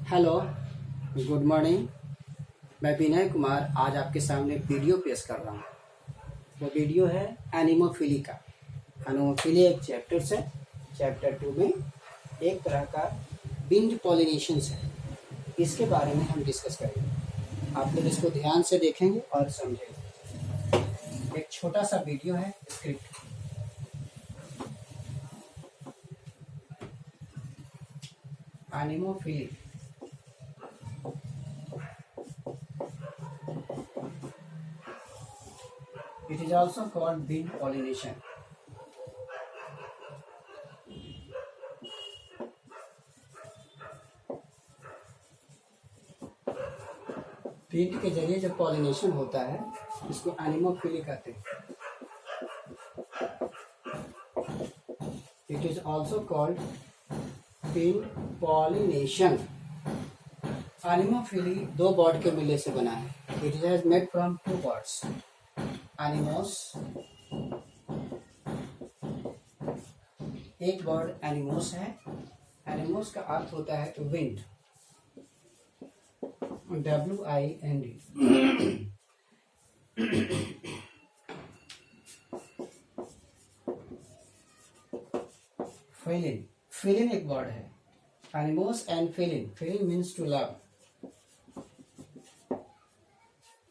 Hello, good morning. मैं विनय कुमार आज आपके सामने एक वीडियो पेश कर रहा हूँ। वो वीडियो है एनिमोफिली का। एनिमोफिली एक चैप्टर्स है। चैप्टर 2 में एक तरह का विंड पॉलिनेशंस है, इसके बारे में हम डिस्कस करेंगे। आप लोग इसको ध्यान से देखेंगे और समझेंगे। एक छोटा सा वीडियो है script. Anemophily it is also called wind pollination. Wind के जरिए जब पॉलिनेशन होता है इसको एनिमोफिली कहते हैं। It is also called wind pollination. Anemophily दो वर्ड के मिलने से बना है। It is made from two words, anemos. एक वर्ड एनिमोस है। एनिमोस का अर्थ होता है विंड, WIND। फेलिन, फेलिन एक वर्ड है। Anemos and philein. Philein means to love,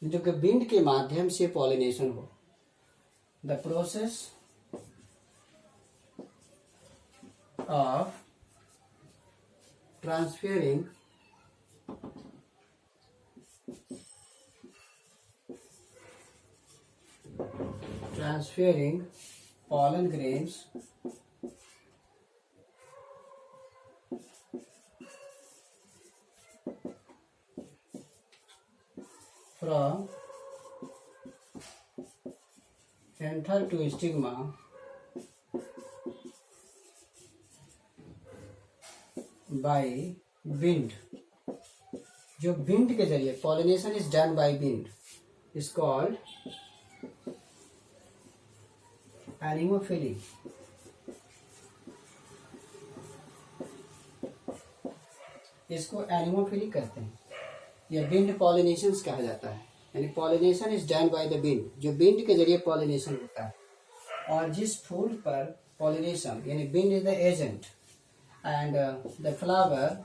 जो कि विंड के माध्यम से पॉलिनेशन हो। The process of transferring pollen grains from anther to stigma by wind। जो विंड के जरिए pollination is done by wind is called anemophily. इसको एनिमोफिली कहते हैं या विंड पॉलिनेशंस कहा जाता है। यानी pollination is done by the wind, जो विंड के जरिए पॉलिनेशन होता है। और जिस फूल पर पॉलिनेशन, यानी wind is the agent and the flower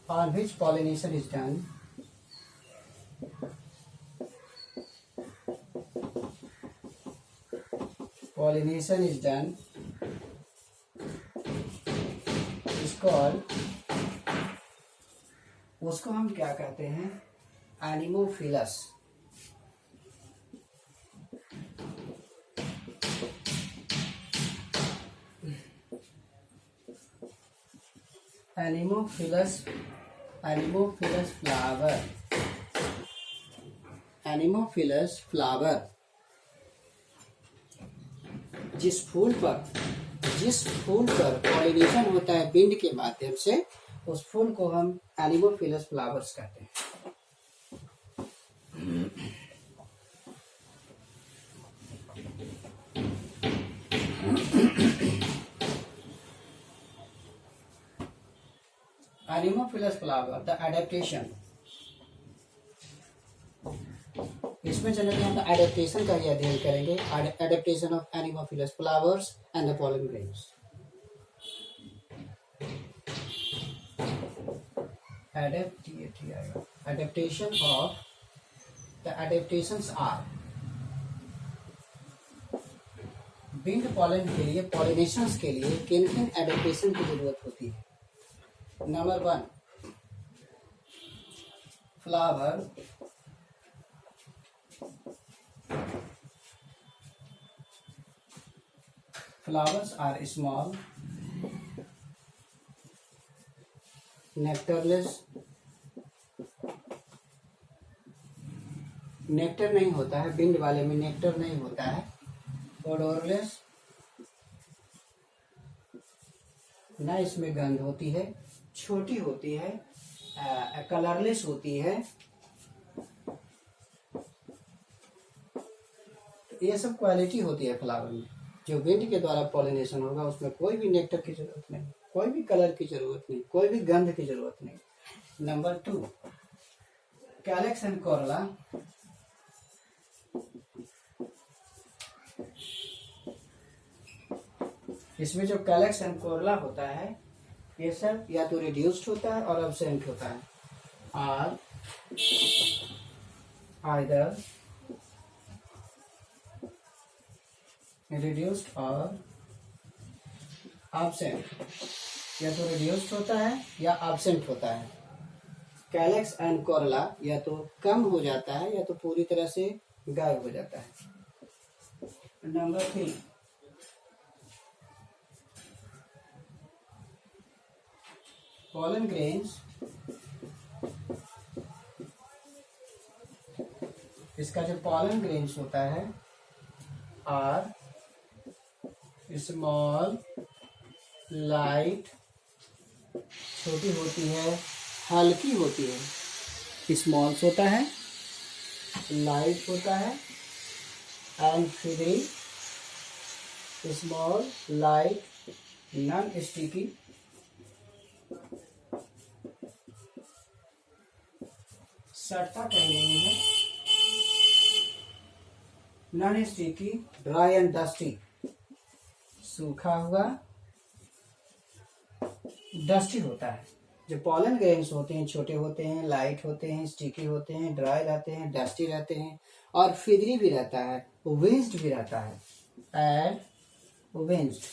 on which pollination is done is called, उसको हम क्या कहते हैं? Anemophilous. Anemophilous flower. Anemophilous flower. जिस फूल पर पॉलिनेशन होता है विंड के माध्यम से, उस फूल को हम एनिमोफिलस फ्लावर्स कहते हैं। Anemophilous flower, the adaptation. इसमें चलेंगे हम एडेप्टेशन का ही अध्ययन करेंगे। Adaptation of anemophilous flowers and the pollen grains. Adaptation of, the adaptations are. Wind pollen के लिए, पॉलिनेशंस के लिए किन किन एडेप्टेशन की जरूरत होती है? Number 1, flower flowers are small, nectarless। Nectar नहीं होता है, विंड वाले में नेक्टर नहीं होता है। ओडोरलेस, ना इसमें गंध होती है, छोटी होती है, कलरलेस होती है। ये सब क्वालिटी होती है फ्लावर में। जो विंड के द्वारा पॉलिनेशन होगा उसमें कोई भी नेक्टर की जरूरत नहीं, कोई भी कलर की जरूरत नहीं, कोई भी गंध की जरूरत नहीं। Number 2, calyx and Corolla. इसमें जो कैलेक्स एंड कोरोला होता है ये सब या तो रिड्यूस्ड होता है और एब्सेंट होता है, और आइदर रिड्यूस्ड और एब्सेंट, या तो रिड्यूस्ड होता है या एब्सेंट होता है। कैलेक्स एंड कोरोला या तो कम हो जाता है या तो पूरी तरह से गायब हो जाता है। Number 3, pollen grains। इसका जो pollen grains होता है आर स्मॉल, लाइट, छोटी होती है, हल्की होती है। स्मॉल्स होता है, लाइट होता है and feathery. Small, light, non sticky, सड़ता कहीं नहीं है, non sticky, dry and dusty, सूखा हुआ, डस्टी होता है। जो पॉलन ग्रेन्स होते हैं छोटे होते हैं, लाइट होते हैं, स्टिकी होते हैं, ड्राई रहते हैं, डस्टी रहते हैं और फिदरी भी रहता है, विंस्ड भी रहता है एंड विंस्ड।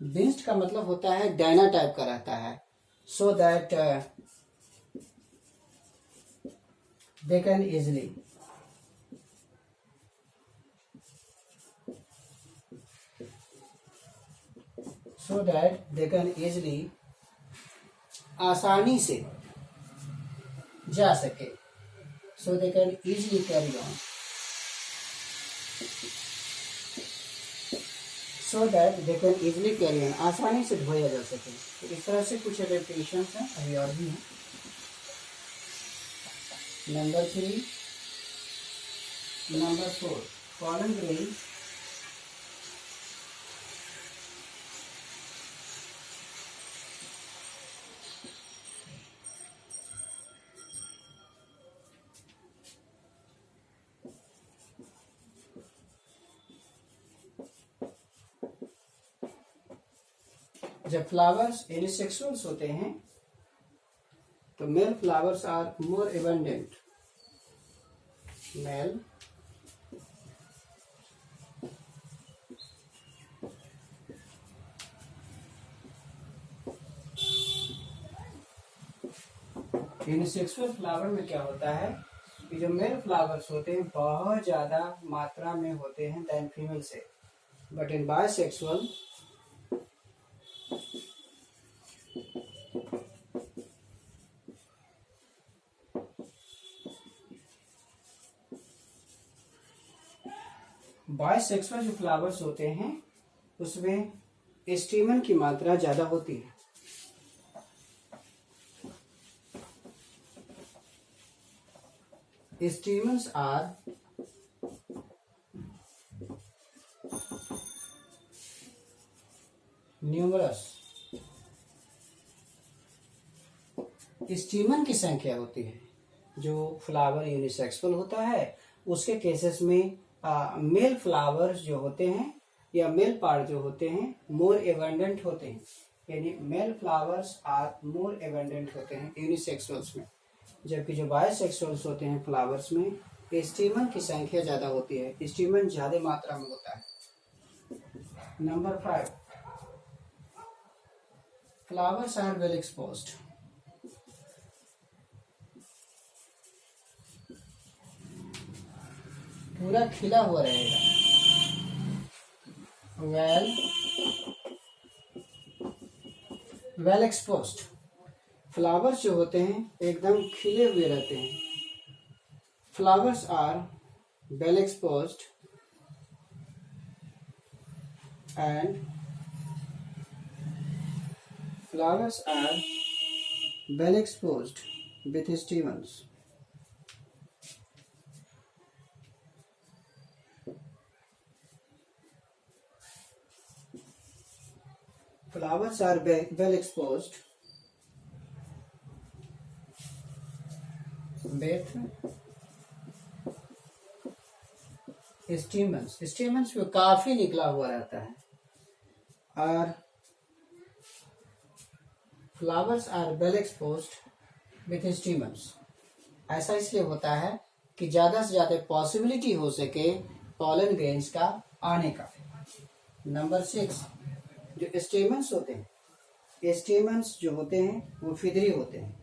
विंस्ड का मतलब होता है डायना टाइप का रहता है, so that they can easily आसानी से जा सके, so they can easily carry on, so that they can easily carry on, आसानी से ढोया जा सके। तो इस तरह से कुछ एडेप्टेशंस हैं, अभी और भी हैं। नंबर 3, नंबर 4, pollen grains जब फ्लावर्स यूनिसेक्सुअल्स होते हैं तो male flowers are more abundant. Male unisexual flower में क्या होता है कि जो मेल फ्लावर्स होते हैं बहुत ज्यादा मात्रा में होते हैं देन फीमेल से, बट इन बायसेक्सुअल बायसेक्सुअल जो फ्लावर्स होते हैं उसमें स्टीमन की मात्रा ज्यादा होती है। स्टीमन्स आर न्यूमरस। स्टीमन की संख्या होती है। जो फ्लावर यूनिसेक्सुअल होता है उसके केसेस में मेल फ्लावर्स जो होते हैं या मेल पार्ट जो होते हैं मोर एबंडेंट होते हैं, यानी male flowers are more abundant होते हैं यूनिसेक्सुअल्स में, जबकि जो बायसेक्सुअल्स होते हैं फ्लावर्स में स्टीमन की संख्या ज्यादा होती है, स्टीमन ज्यादा मात्रा में होता है। Number 5, flowers are well exposed. पूरा खिला हुआ रहेगा, वेल एक्सपोज्ड। फ्लावर्स जो होते हैं एकदम खिले हुए रहते हैं। Flowers are well exposed and flowers are well exposed with stamens. flowers are well exposed with stamens. Stamens में काफी निकला हुआ रहता है और flowers are well exposed with stamens. ऐसा इसलिए होता है कि ज्यादा से ज्यादा पॉसिबिलिटी हो सके पॉलन ग्रेन्स का आने का। नंबर 6, जो स्टेमन्स होते हैं, स्टेमन्स जो होते हैं वो फिदरी होते हैं।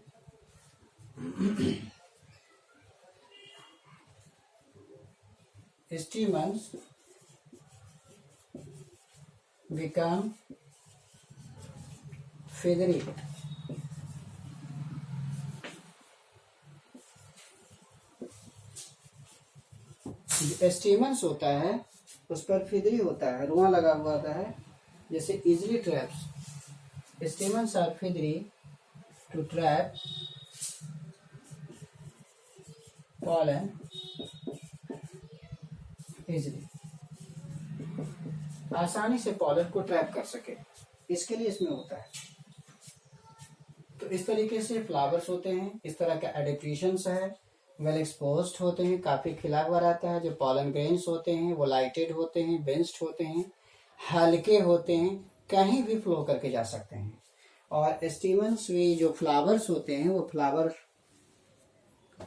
Stamens become feathery। स्टेमन्स होता है उस पर फिदरी होता है, रुआ लगा हुआ होता है, जैसे easily traps. Stamens are feathery to trap pollen easily, आसानी से पॉलन को ट्रैप कर सके, इसके लिए इसमें होता है। तो इस तरीके से फ्लावर्स होते हैं, इस तरह का एडेप्टेशंस है, वेल एक्सपोज्ड होते हैं, काफी खिला हुआ रहता है। जो पॉलन ग्रेन्स होते हैं वो लाइटेड होते हैं, बेंच्ड होते हैं, हल्के होते हैं, कहीं भी फ्लो करके जा सकते हैं। और स्टीमन्स भी जो फ्लावर्स होते हैं वो फ्लावर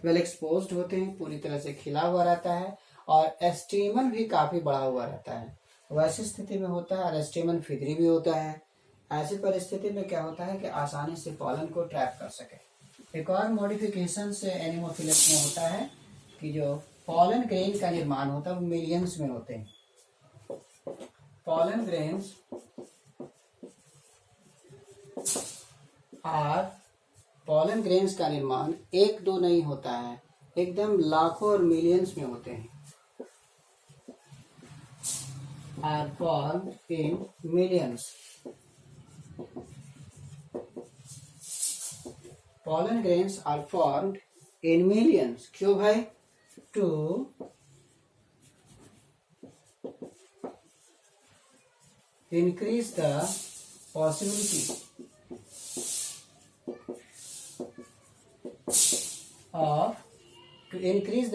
वेल एक्सपोज्ड होते हैं, पूरी तरह से खिला हुआ रहता है और स्टेमन भी काफी बड़ा हुआ रहता है। वैसी स्थिति में होता है और स्टेमन फिदरी भी होता है। ऐसी परिस्थिति में क्या होता है कि आसानी से पॉलन को ट्रैप कर सके। एक और मॉडिफिकेशन से एनिमोफिलस में होता है कि जो पॉलन ग्रेन का निर्माण होता है वो मिलियंस में होते हैं। पॉलन ग्रेन्स पॉलन ग्रेन्स का निर्माण एक दो नहीं होता है, एकदम लाखों और मिलियंस में होते हैं। Are form in millions. pollen grains are formed in millions। क्यों भाई? To increase the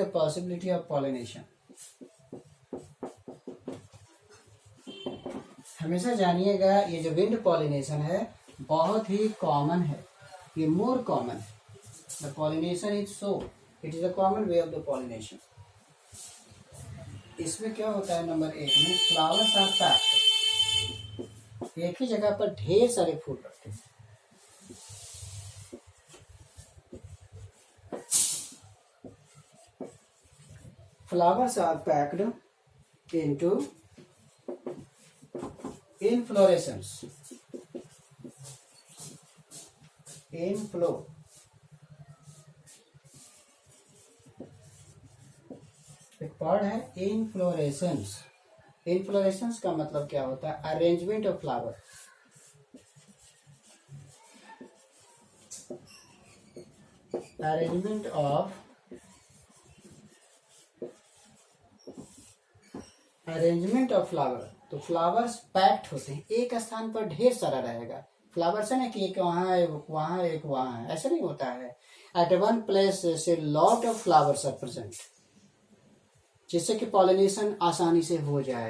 possibility of pollination। हमेशा जानिएगा ये जो विंड पॉलिनेशन है बहुत ही कॉमन है, ये मोर कॉमन है। The pollination is so it is a common way of the pollination. इसमें क्या होता है, नंबर 1 में फ्लावर्स आर पैक्ड, एक ही जगह पर ढेर सारे फूल रखते हैं। Flowers are packed into inflorescence. Inflo एक वर्ड है इनफ्लोरेसेंस। इनफ्लोरेसेंस का मतलब क्या होता है? Arrangement of flower. Arrangement of flower. तो फ्लावर्स पैक्ड होते हैं, एक स्थान पर ढेर सारा रहेगा। फ्लावर्स है ना कि एक वहां है, वहां एक वहां है, ऐसा नहीं होता है। एट वन प्लेस से lot of flowers are present, जिससे कि पॉलिनेशन आसानी से हो जाए।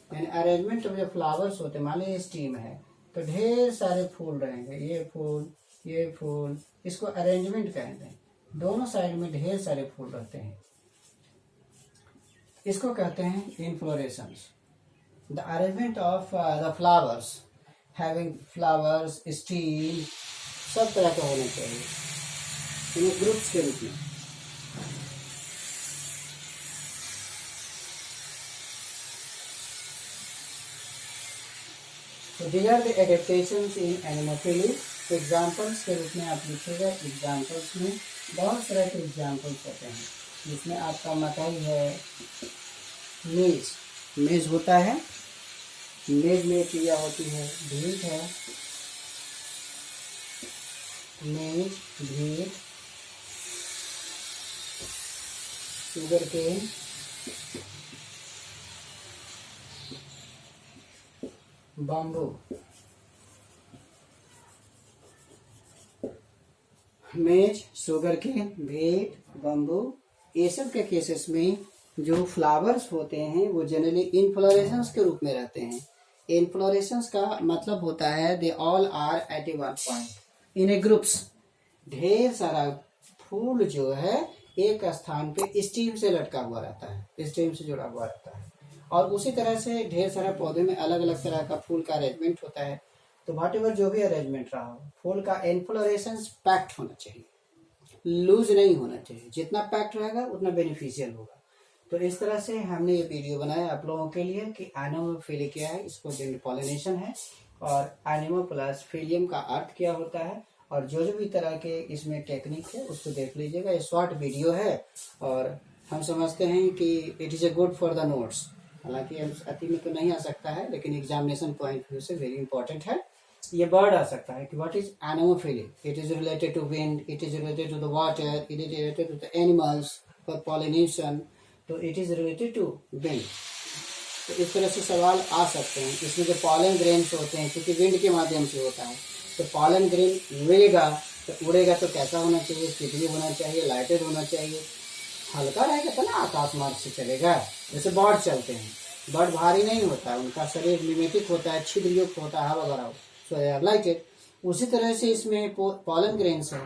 यानी अरेंजमेंट ऑफ जो फ्लावर्स होते हैं, मान लीजिए स्टीम है तो ढेर सारे फूल रहेंगे, ये फूल, इसको अरेंजमेंट कहते हैं। दोनों साइड में ढेर सारे फूल रहते हैं, इसको कहते हैं inflorescence. The arrangement of the flowers having flowers, steam, सब तरह के होने चाहिए, इन्हें ग्रुप्स के रूप में। तो these are the adaptations in anemophily. Examples के रूप में आप लिखिएगा। एग्जाम्पल्स में बहुत तरह के एग्जाम्पल्स होते हैं, जिसमें आपका मकई है, मेज होता है, मेज में चिड़िया होती है, भीट है, मेज, भीट, शुगर केन, बम्बू। मेज, शुगर केन, भेट, बम्बू, ये सब के केसेस में जो फ्लावर्स होते हैं वो जनरली इनफ्लोरेसेंस के रूप में रहते हैं। इनफ्लोरेसेंस का मतलब होता है they all are at a one point in a groups. ढेर सारा फूल जो है एक स्थान पे स्टीम से लटका हुआ रहता है, स्टीम से जुड़ा हुआ रहता है। और उसी तरह से ढेर सारा पौधे में अलग अलग तरह का फूल का अरेंजमेंट होता है। तो वॉट एवर जो भी अरेंजमेंट रहा हो, फूल का इनफ्लोरेसेंस पैक्ट होना चाहिए, लूज नहीं होना चाहिए। जितना पैक्ट रहेगा उतना बेनिफिशियल होगा। तो इस तरह से हमने ये वीडियो बनाया आप लोगों के लिए कि एनिमोफिली क्या है, इसको पॉलिनेशन है, और एनिमो प्लस फिलियम का अर्थ क्या होता है, और जो भी तरह के इसमें टेक्निक है उसको देख लीजिएगा। ये शॉर्ट वीडियो है और हम समझते हैं कि it is a good for the notes. हालांकि अति में तो नहीं आ सकता है, लेकिन एग्जामिनेशन पॉइंट व्यू से वेरी इंपॉर्टेंट है। ये वर्ड आ सकता है कि what is anemophily, it is related to wind, it is related to the water, it is related to the animals for pollination, तो it is related to wind. तो इस तरह से सवाल आ सकते हैं। इसमें जो पॉलन ग्रेन्स होते हैं, क्योंकि विंड के माध्यम से होता है, तो पॉलन ग्रेन उड़ेगा, तो उड़ेगा तो कैसा होना चाहिए, स्टिफली होना चाहिए, लाइटेड होना चाहिए। हल्का रहेगा तो ना आकाश मार्ग से चलेगा। जैसे बर्ड चलते हैं, बर्ड भारी नहीं होता, उनका शरीर मिमेटिक होता है, छिद्र युक्त होता है, हवा भरा हो, सो दे आर लाइटेड। उसी तरह से इसमें पॉलन ग्रेन्स है,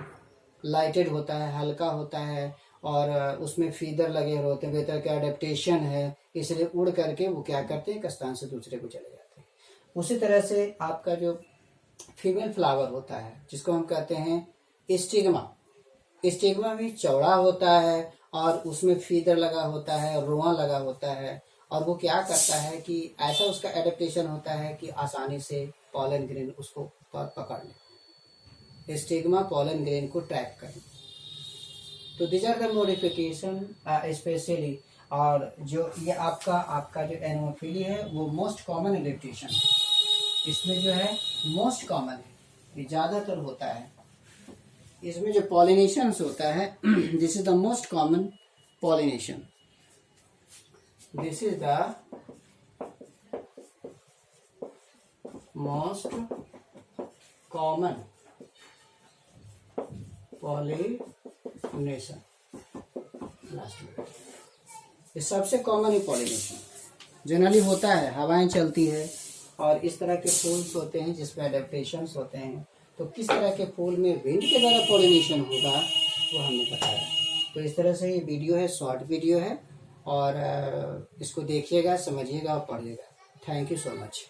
लाइटेड होता है, हल्का होता है, और उसमें फीदर लगे होते हैं, बेहतर के अडेप्टेशन है, इसलिए उड़ करके वो क्या करते हैं, एक स्थान से दूसरे को चले जाते हैं। उसी तरह से आपका जो फीमेल फ्लावर होता है, जिसको हम कहते हैं स्टिग्मा, स्टिग्मा भी चौड़ा होता है और उसमें फीदर लगा होता है, रोआ लगा होता है, और वो क्या करता है कि ऐसा उसका एडेप्टेशन होता है कि आसानी से पॉलन ग्रेन उसको पकड़ ले, स्टिग्मा पॉलन ग्रेन को ट्रैक करे। तो this are the modification specially. और जो ये आपका जो एनिमोफिली है वो मोस्ट कॉमन एडेप्टेशन है। इसमें जो है मोस्ट कॉमन है, ये ज़्यादातर होता है। इसमें जो पॉलिनेशन होता है, this is the most common pollination, this is the most common pollination. Last में ये सबसे कॉमन ही पॉलिनेशन जनरली होता है, हवाएं चलती है और इस तरह के फूल्स होते हैं जिसमें एडेप्टेशंस होते हैं। तो किस तरह के फूल में विंड के द्वारा पॉलिनेशन होगा वो हमने बताया। तो इस तरह से ये वीडियो है, शॉर्ट वीडियो है, और इसको देखिएगा, समझिएगा और पढ़िएगा। Thank you so much.